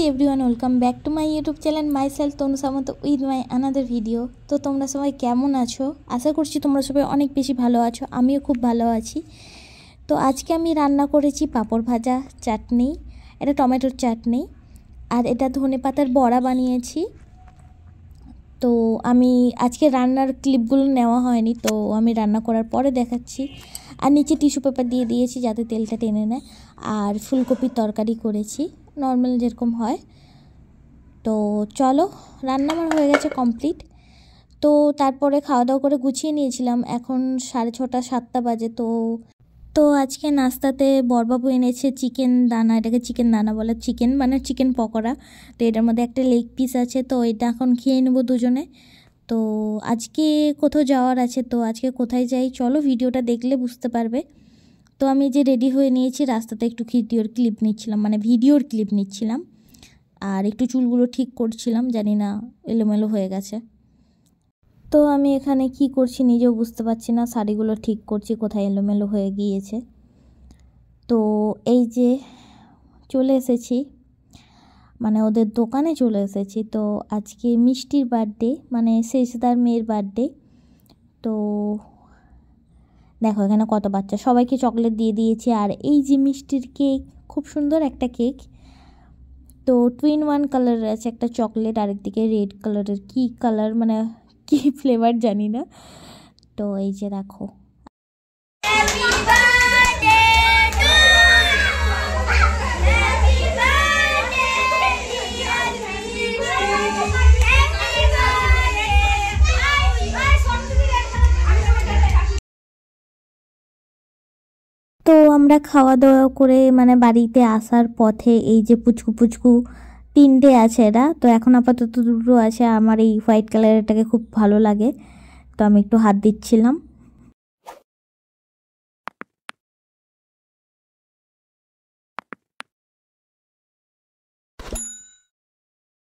Everyone, welcome back to my YouTube channel my self Tanu Samanta with my another video. তো তোমরা সবাই কেমন আছো? আশা করছি তোমরা সবাই অনেক বেশি ভালো আছো। আমিও খুব ভালো আছি। তো আজকে আমি রান্না করেছি পাঁপড় ভাজা, চাটনি, এটা টমেটোর চাটনি, আর এটা ধনেপাতার বড়া বানিয়েছি। তো আমি আজকে রান্নার ক্লিপগুলো নেওয়া হয়নি, তো আমি রান্না করার পরে দেখাচ্ছি। আর নিচে টিস্যু পেপার দিয়ে দিয়েছি যাতে তেলটা টেনে নেয়। আর ফুলকপির তরকারি করেছি, নর্মাল যেরকম হয়। তো চলো, রান্না আমার হয়ে গেছে কমপ্লিট। তো তারপরে খাওয়া দাওয়া করে গুছিয়ে নিয়েছিলাম। এখন 6:30 7টা বাজে। তো আজকে নাস্তাতে বড়বাবু এনেছে চিকেন দানা, এটাকে চিকেন দানা বলে, চিকেন মানে চিকেন পকোড়া। তো এটার মধ্যে একটা লেগ পিস আছে, তো এটা এখন খেয়ে নেবো দুজনে। তো আজকে কোথাও যাওয়ার আছে, তো আজকে কোথায় যাই চলো ভিডিওটা দেখলে বুঝতে পারবে। তো আমি যে রেডি হয়ে নিয়েছি, রাস্তাতে একটু ভিডিওর ক্লিপ নিচ্ছিলাম আর একটু চুলগুলো ঠিক করছিলাম, জানি না এলোমেলো হয়ে গেছে। তো আমি এখানে কি করছি নিজেও বুঝতে পারছি না, শাড়িগুলো ঠিক করছি কোথায় এলোমেলো হয়ে গিয়েছে। তো এই যে চলে এসেছি, মানে ওদের দোকানে চলে এসেছি। তো আজকে মিষ্টির বার্থডে, মানে শেষদার মেয়ের বার্থডে। তো দেখো এখানে কত বাচ্চা, সবাইকে চকলেট দিয়ে দিয়েছি। আর এই যে মিষ্টির কেক, খুব সুন্দর একটা কেক। তো 2 in 1 কালারের আছে, একটা চকলেট আর একদিকে রেড কালারের, কি কালার মানে কি ফ্লেভার জানি না। তো এই যে দেখো, তো আমরা খাওয়া দাওয়া করে মানে বাড়িতে আসার পথে এই যে পুচকু 3টে আছে এরা। তো এখন আপাতত 2টো আছে। আমার এই হোয়াইট কালারেরটাকে খুব ভালো লাগে, তো আমি একটু হাত দিচ্ছিলাম।